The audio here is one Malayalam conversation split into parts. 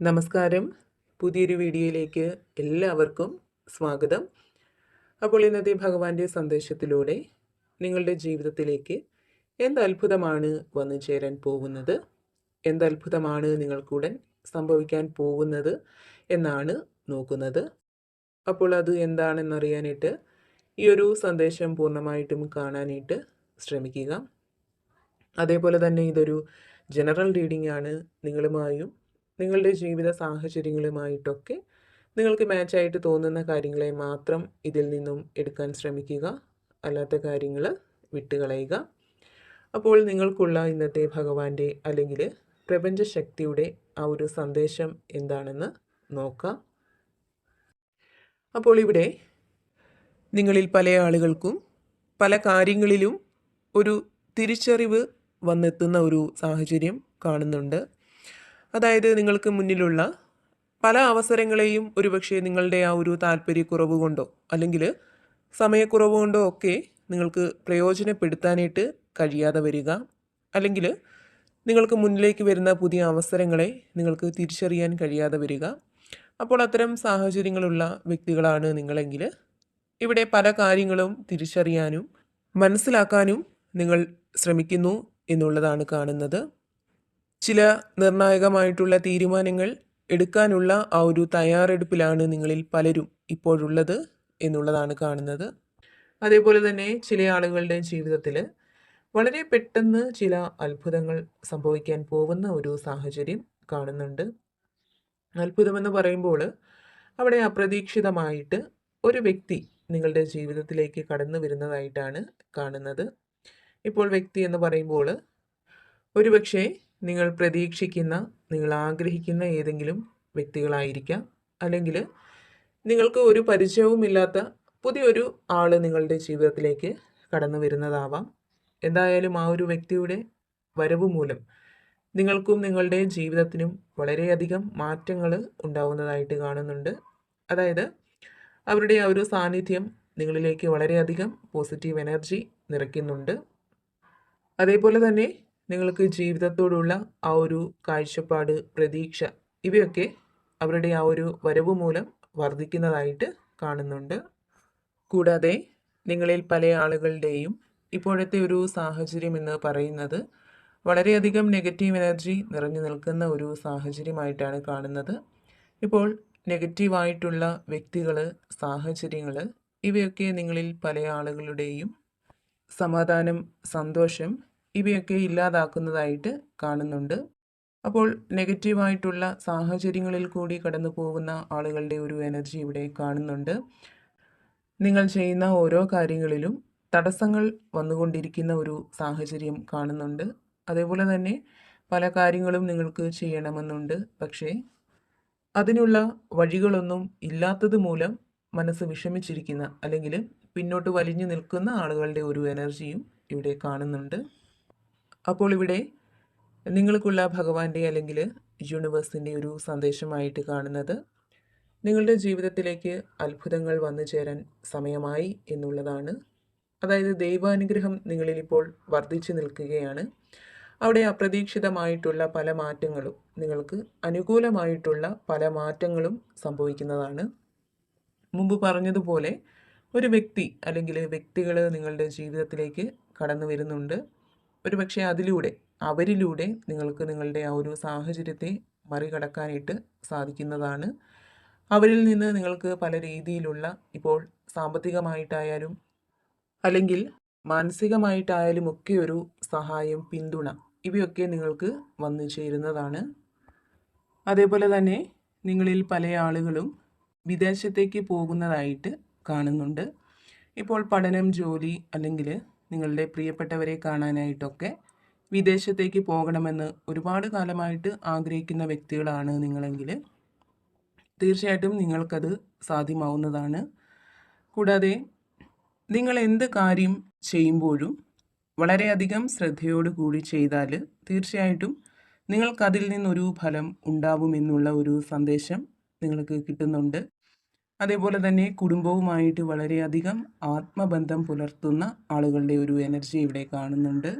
നമസ്കാരം. പുതിയൊരു വീഡിയോയിലേക്ക് എല്ലാവർക്കും സ്വാഗതം. അപ്പോൾ ഇന്നത്തെ ഭഗവാന്റെ സന്ദേശത്തിലൂടെ നിങ്ങളുടെ ജീവിതത്തിലേക്ക് എന്തത്ഭുതമാണ് വന്നു ചേരാൻ പോകുന്നത്, എന്തത്ഭുതമാണ് നിങ്ങൾക്കുടൻ സംഭവിക്കാൻ പോകുന്നത് എന്നാണ് നോക്കുന്നത്. അപ്പോൾ അത് എന്താണെന്നറിയാനായിട്ട് ഈ ഒരു സന്ദേശം പൂർണ്ണമായിട്ടും കാണാനായിട്ട് ശ്രമിക്കുക. അതേപോലെ തന്നെ ഇതൊരു ജനറൽ റീഡിംഗ് ആണ്. നിങ്ങളുമായും നിങ്ങളുടെ ജീവിത സാഹചര്യങ്ങളുമായിട്ടൊക്കെ നിങ്ങൾക്ക് മാച്ചായിട്ട് തോന്നുന്ന കാര്യങ്ങളെ മാത്രം ഇതിൽ നിന്നും എടുക്കാൻ ശ്രമിക്കുക, അല്ലാത്ത കാര്യങ്ങൾ വിട്ടുകളയുക. അപ്പോൾ നിങ്ങൾക്കുള്ള ഇന്നത്തെ ഭഗവാന്റെ അല്ലെങ്കിൽ പ്രപഞ്ചശക്തിയുടെ ആ ഒരു സന്ദേശം എന്താണെന്ന് നോക്കാം. അപ്പോൾ ഇവിടെ നിങ്ങളിൽ പല ആളുകൾക്കും പല കാര്യങ്ങളിലും ഒരു തിരിച്ചറിവ് വന്നെത്തുന്ന ഒരു സാഹചര്യം കാണുന്നുണ്ട്. അതായത് നിങ്ങൾക്ക് മുന്നിലുള്ള പല അവസരങ്ങളെയും ഒരുപക്ഷെ നിങ്ങളുടെ ആ ഒരു താല്പര്യക്കുറവ് കൊണ്ടോ അല്ലെങ്കിൽ സമയക്കുറവ് കൊണ്ടോ ഒക്കെ നിങ്ങൾക്ക് പ്രയോജനപ്പെടുത്താനായിട്ട് കഴിയാതെ വരിക, അല്ലെങ്കിൽ നിങ്ങൾക്ക് മുന്നിലേക്ക് വരുന്ന പുതിയ അവസരങ്ങളെ നിങ്ങൾക്ക് തിരിച്ചറിയാൻ കഴിയാതെ വരിക. അപ്പോൾ അത്തരം സാഹചര്യങ്ങളുള്ള വ്യക്തികളാണ് നിങ്ങളെങ്കിൽ ഇവിടെ പല കാര്യങ്ങളും തിരിച്ചറിയാനും മനസ്സിലാക്കാനും നിങ്ങൾ ശ്രമിക്കുന്നു എന്നുള്ളതാണ് കാണുന്നത്. ചില നിർണായകമായിട്ടുള്ള തീരുമാനങ്ങൾ എടുക്കാനുള്ള ആ ഒരു തയ്യാറെടുപ്പിലാണ് നിങ്ങളിൽ പലരും ഇപ്പോഴുള്ളത് എന്നുള്ളതാണ് കാണുന്നത്. അതേപോലെ തന്നെ ചില ആളുകളുടെ ജീവിതത്തിൽ വളരെ പെട്ടെന്ന് ചില അത്ഭുതങ്ങൾ സംഭവിക്കാൻ പോകുന്ന ഒരു സാഹചര്യം കാണുന്നുണ്ട്. അത്ഭുതമെന്ന് പറയുമ്പോൾ അവിടെ അപ്രതീക്ഷിതമായിട്ട് ഒരു വ്യക്തി നിങ്ങളുടെ ജീവിതത്തിലേക്ക് കടന്നു വരുന്നതായിട്ടാണ് കാണുന്നത്. ഇപ്പോൾ വ്യക്തി എന്ന് പറയുമ്പോൾ ഒരുപക്ഷെ നിങ്ങൾ പ്രതീക്ഷിക്കുന്ന, നിങ്ങൾ ആഗ്രഹിക്കുന്ന ഏതെങ്കിലും വ്യക്തികളായിരിക്കാം, അല്ലെങ്കിൽ നിങ്ങൾക്ക് ഒരു പരിചയവുമില്ലാത്ത പുതിയൊരു ആൾ നിങ്ങളുടെ ജീവിതത്തിലേക്ക് കടന്നു വരുന്നതാവാം. എന്തായാലും ആ ഒരു വ്യക്തിയുടെ വരവ് മൂലം നിങ്ങൾക്കും നിങ്ങളുടെ ജീവിതത്തിനും വളരെയധികം മാറ്റങ്ങൾ ഉണ്ടാവുന്നതായിട്ട് കാണുന്നുണ്ട്. അതായത് അവരുടെ ആ ഒരു സാന്നിധ്യം നിങ്ങളിലേക്ക് വളരെയധികം പോസിറ്റീവ് എനർജി നിറയ്ക്കുന്നുണ്ട്. അതേപോലെ തന്നെ നിങ്ങൾക്ക് ജീവിതത്തോടുള്ള ആ ഒരു കാഴ്ചപ്പാട്, പ്രതീക്ഷ, ഇവയൊക്കെ അവരുടെ ആ ഒരു വരവ് മൂലം വർദ്ധിക്കുന്നതായിട്ട് കാണുന്നുണ്ട്. കൂടാതെ നിങ്ങളിൽ പല ആളുകളുടെയും ഇപ്പോഴത്തെ ഒരു സാഹചര്യം എന്ന് പറയുന്നത് വളരെയധികം നെഗറ്റീവ് എനർജി നിറഞ്ഞു നിൽക്കുന്ന ഒരു സാഹചര്യമായിട്ടാണ് കാണുന്നത്. ഇപ്പോൾ നെഗറ്റീവായിട്ടുള്ള വ്യക്തികൾ, സാഹചര്യങ്ങൾ, ഇവയൊക്കെ നിങ്ങളിൽ പല ആളുകളുടെയും സമാധാനം, സന്തോഷം, ഇവയൊക്കെ ഇല്ലാതാക്കുന്നതായിട്ട് കാണുന്നുണ്ട്. അപ്പോൾ നെഗറ്റീവായിട്ടുള്ള സാഹചര്യങ്ങളിൽ കൂടി കടന്നു പോകുന്ന ആളുകളുടെ ഒരു എനർജി ഇവിടെ കാണുന്നുണ്ട്. നിങ്ങൾ ചെയ്യുന്ന ഓരോ കാര്യങ്ങളിലും തടസ്സങ്ങൾ വന്നുകൊണ്ടിരിക്കുന്ന ഒരു സാഹചര്യം കാണുന്നുണ്ട്. അതേപോലെ തന്നെ പല കാര്യങ്ങളും നിങ്ങൾക്ക് ചെയ്യണമെന്നുണ്ട്, പക്ഷേ അതിനുള്ള വഴികളൊന്നും ഇല്ലാത്തത് മൂലം മനസ്സ് വിഷമിച്ചിരിക്കുന്ന അല്ലെങ്കിൽ പിന്നോട്ട് വലിഞ്ഞു നിൽക്കുന്ന ആളുകളുടെ ഒരു എനർജിയും ഇവിടെ കാണുന്നുണ്ട്. അപ്പോൾ ഇവിടെ നിങ്ങൾക്കുള്ള ഭഗവാന്റെ അല്ലെങ്കിൽ യൂണിവേഴ്സിൻ്റെ ഒരു സന്ദേശമായിട്ട് കാണുന്നത് നിങ്ങളുടെ ജീവിതത്തിലേക്ക് അത്ഭുതങ്ങൾ വന്നു ചേരാൻ സമയമായി എന്നുള്ളതാണ്. അതായത് ദൈവാനുഗ്രഹം നിങ്ങളിൽ ഇപ്പോൾ വർദ്ധിച്ചു നിൽക്കുകയാണ്. അവിടെ അപ്രതീക്ഷിതമായിട്ടുള്ള പല മാറ്റങ്ങളും, നിങ്ങൾക്ക് അനുകൂലമായിട്ടുള്ള പല മാറ്റങ്ങളും സംഭവിക്കുന്നതാണ്. മുമ്പ് പറഞ്ഞതുപോലെ ഒരു വ്യക്തി അല്ലെങ്കിൽ വ്യക്തികൾ നിങ്ങളുടെ ജീവിതത്തിലേക്ക് കടന്നു വരുന്നുണ്ട്. ഒരുപക്ഷെ അവരിലൂടെ നിങ്ങൾക്ക് നിങ്ങളുടെ ആ ഒരു സാഹചര്യത്തെ മറികടക്കാനായിട്ട് സാധിക്കുന്നതാണ്. അവരിൽ നിന്ന് നിങ്ങൾക്ക് പല രീതിയിലുള്ള, ഇപ്പോൾ സാമ്പത്തികമായിട്ടായാലും അല്ലെങ്കിൽ മാനസികമായിട്ടായാലും ഒക്കെ ഒരു സഹായം, പിന്തുണ, ഇവയൊക്കെ നിങ്ങൾക്ക് വന്നു ചേരുന്നതാണ്. അതേപോലെ തന്നെ നിങ്ങളിൽ പല ആളുകളും വിദേശത്തേക്ക് പോകുന്നതായിട്ട് കാണുന്നുണ്ട്. ഇപ്പോൾ പഠനം, ജോലി അല്ലെങ്കിൽ നിങ്ങളുടെ പ്രിയപ്പെട്ടവരെ കാണാനായിട്ടൊക്കെ വിദേശത്തേക്ക് പോകണമെന്ന് ഒരുപാട് കാലമായിട്ട് ആഗ്രഹിക്കുന്ന വ്യക്തികളാണ് നിങ്ങളെങ്കിൽ തീർച്ചയായിട്ടും നിങ്ങൾക്കത് സാധ്യമാവുന്നതാണ്. കൂടാതെ നിങ്ങൾ എന്ത് കാര്യം ചെയ്യുമ്പോഴും വളരെയധികം ശ്രദ്ധയോടുകൂടി ചെയ്താൽ തീർച്ചയായിട്ടും നിങ്ങൾക്കതിൽ നിന്നൊരു ഫലം ഉണ്ടാവുമെന്നുള്ള ഒരു സന്ദേശം നിങ്ങൾക്ക് കിട്ടുന്നുണ്ട്. അതേപോലെ തന്നെ കുടുംബവുമായിട്ട് വളരെയധികം ആത്മബന്ധം പുലർത്തുന്ന ആളുകളുടെ ഒരു എനർജി ഇവിടെ കാണുന്നുണ്ട്.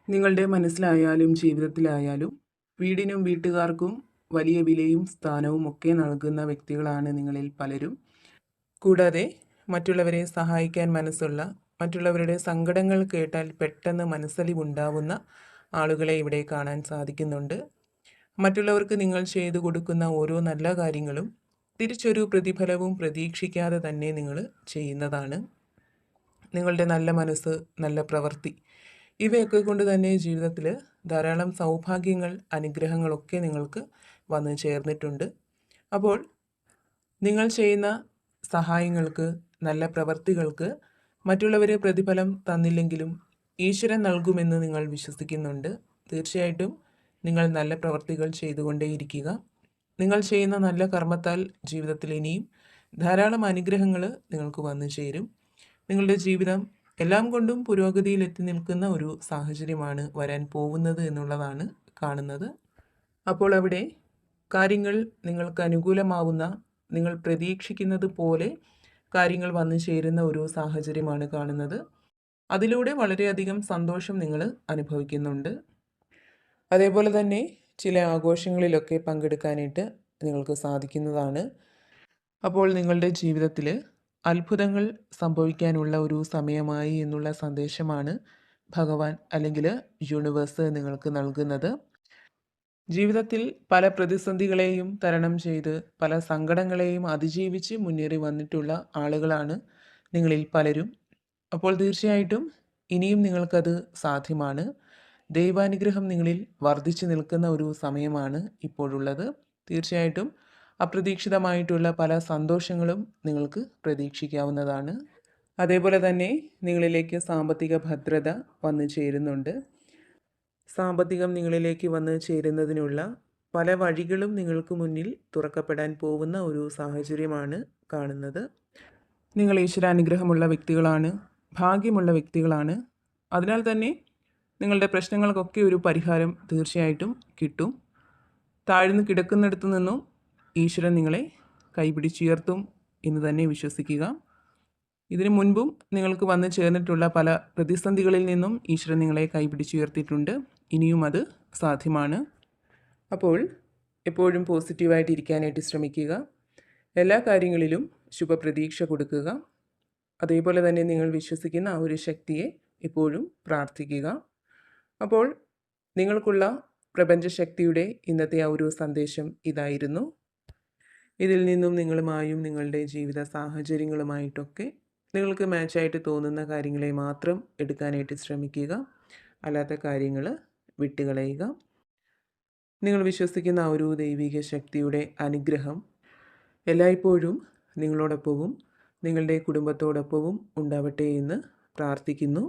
നിങ്ങളുടെ മനസ്സിലായാലും ജീവിതത്തിലായാലും വീടിനും വീട്ടുകാർക്കും വലിയ വിലയും സ്ഥാനവും ഒക്കെ നൽകുന്ന വ്യക്തികളാണ് നിങ്ങളിൽ പലരും. കൂടാതെ മറ്റുള്ളവരെ സഹായിക്കാൻ മനസ്സുള്ള, മറ്റുള്ളവരുടെ സങ്കടങ്ങൾ കേട്ടാൽ പെട്ടെന്ന് മനസ്സലിവുണ്ടാവുന്ന ആളുകളെ ഇവിടെ കാണാൻ സാധിക്കുന്നുണ്ട്. മറ്റുള്ളവർക്ക് നിങ്ങൾ ചെയ്തു കൊടുക്കുന്ന ഓരോ നല്ല കാര്യങ്ങളും തിരിച്ചൊരു പ്രതിഫലവും പ്രതീക്ഷിക്കാതെ തന്നെ നിങ്ങൾ ചെയ്യുന്നതാണ്. നിങ്ങളുടെ നല്ല മനസ്സ്, നല്ല പ്രവൃത്തി, ഇവയൊക്കെ കൊണ്ട് തന്നെ ജീവിതത്തിൽ ധാരാളം സൗഭാഗ്യങ്ങൾ, അനുഗ്രഹങ്ങളൊക്കെ നിങ്ങൾക്ക് വന്നു ചേർന്നിട്ടുണ്ട്. അപ്പോൾ നിങ്ങൾ ചെയ്യുന്ന സഹായങ്ങൾക്ക്, നല്ല പ്രവൃത്തികൾക്ക് മറ്റുള്ളവരെ പ്രതിഫലം തന്നില്ലെങ്കിലും ഈശ്വരൻ നൽകുമെന്ന് നിങ്ങൾ വിശ്വസിക്കുന്നുണ്ട്. തീർച്ചയായിട്ടും നിങ്ങൾ നല്ല പ്രവൃത്തികൾ ചെയ്തുകൊണ്ടേയിരിക്കുക. നിങ്ങൾ ചെയ്യുന്ന നല്ല കർമ്മത്താൽ ജീവിതത്തിൽ ഇനിയും ധാരാളം അനുഗ്രഹങ്ങൾ നിങ്ങൾക്ക് വന്നു ചേരും. നിങ്ങളുടെ ജീവിതം എല്ലാം കൊണ്ടും പുരോഗതിയിൽ എത്തി നിൽക്കുന്ന ഒരു സാഹചര്യമാണ് വരാൻ പോകുന്നത് എന്നുള്ളതാണ് കാണുന്നത്. അപ്പോൾ അവിടെ കാര്യങ്ങൾ നിങ്ങൾക്ക് അനുകൂലമാവുന്ന, നിങ്ങൾ പ്രതീക്ഷിക്കുന്നത് പോലെ കാര്യങ്ങൾ വന്നു ചേരുന്ന ഒരു സാഹചര്യമാണ് കാണുന്നത്. അതിലൂടെ വളരെയധികം സന്തോഷം നിങ്ങൾ അനുഭവിക്കുന്നുണ്ട്. അതേപോലെ തന്നെ ചില ആഘോഷങ്ങളിലൊക്കെ പങ്കെടുക്കാനായിട്ട് നിങ്ങൾക്ക് സാധിക്കുന്നതാണ്. അപ്പോൾ നിങ്ങളുടെ ജീവിതത്തിൽ അത്ഭുതങ്ങൾ സംഭവിക്കാനുള്ള ഒരു സമയമായി എന്നുള്ള സന്ദേശമാണ് ഭഗവാൻ അല്ലെങ്കിൽ യൂണിവേഴ്സ് നിങ്ങൾക്ക് നൽകുന്നത്. ജീവിതത്തിൽ പല പ്രതിസന്ധികളെയും തരണം ചെയ്ത്, പല സങ്കടങ്ങളെയും അതിജീവിച്ച് മുന്നേറി വന്നിട്ടുള്ള ആളുകളാണ് നിങ്ങളിൽ പലരും. അപ്പോൾ തീർച്ചയായിട്ടും ഇനിയും നിങ്ങൾക്കത് സാധ്യമാണ്. ദൈവാനുഗ്രഹം നിങ്ങളിൽ വർദ്ധിച്ചു നിൽക്കുന്ന ഒരു സമയമാണ് ഇപ്പോഴുള്ളത്. തീർച്ചയായിട്ടും അപ്രതീക്ഷിതമായിട്ടുള്ള പല സന്തോഷങ്ങളും നിങ്ങൾക്ക് പ്രതീക്ഷിക്കാവുന്നതാണ്. അതേപോലെ തന്നെ നിങ്ങളിലേക്ക് സാമ്പത്തിക ഭദ്രത വന്നു ചേരുന്നുണ്ട്. സാമ്പത്തികം നിങ്ങളിലേക്ക് വന്ന് ചേരുന്നതിനുള്ള പല വഴികളും നിങ്ങൾക്ക് മുന്നിൽ തുറക്കപ്പെടാൻ പോകുന്ന ഒരു സാഹചര്യമാണ് കാണുന്നത്. നിങ്ങൾ ഈശ്വരാനുഗ്രഹമുള്ള വ്യക്തികളാണ്, ഭാഗ്യമുള്ള വ്യക്തികളാണ്. അതിനാൽ തന്നെ നിങ്ങളുടെ പ്രശ്നങ്ങൾക്കൊക്കെ ഒരു പരിഹാരം തീർച്ചയായിട്ടും കിട്ടും. താഴ്ന്നു കിടക്കുന്നിടത്തു നിന്നും ഈശ്വരൻ നിങ്ങളെ കൈപിടിച്ചുയർത്തും എന്ന് തന്നെ വിശ്വസിക്കുക. ഇതിനു മുൻപും നിങ്ങൾക്ക് വന്നു ചേർന്നിട്ടുള്ള പല പ്രതിസന്ധികളിൽ നിന്നും ഈശ്വരൻ നിങ്ങളെ കൈപിടിച്ചുയർത്തിയിട്ടുണ്ട്. ഇനിയും അത് സാധ്യമാണ്. അപ്പോൾ എപ്പോഴും പോസിറ്റീവായിട്ട് ഇരിക്കാനായിട്ട് ശ്രമിക്കുക. എല്ലാ കാര്യങ്ങളിലും ശുഭപ്രതീക്ഷ കൊടുക്കുക. അതേപോലെ തന്നെ നിങ്ങൾ വിശ്വസിക്കുന്ന ആ ഒരു ശക്തിയെ എപ്പോഴും പ്രാർത്ഥിക്കുക. അപ്പോൾ നിങ്ങൾക്കുള്ള പ്രപഞ്ചശക്തിയുടെ ഇന്നത്തെ ആ ഒരു സന്ദേശം ഇതായിരുന്നു. ഇതിൽ നിന്നും നിങ്ങളുമായും നിങ്ങളുടെ ജീവിത സാഹചര്യങ്ങളുമായിട്ടൊക്കെ നിങ്ങൾക്ക് മാച്ചായിട്ട് തോന്നുന്ന കാര്യങ്ങളെ മാത്രം എടുക്കാനായിട്ട് ശ്രമിക്കുക. അല്ലാത്ത കാര്യങ്ങൾ വിട്ടുകളയുക. നിങ്ങൾ വിശ്വസിക്കുന്ന ആ ഒരു ദൈവിക ശക്തിയുടെ അനുഗ്രഹം എല്ലായ്പ്പോഴും നിങ്ങളോടൊപ്പവും നിങ്ങളുടെ കുടുംബത്തോടൊപ്പവും ഉണ്ടാവട്ടെ എന്ന് പ്രാർത്ഥിക്കുന്നു.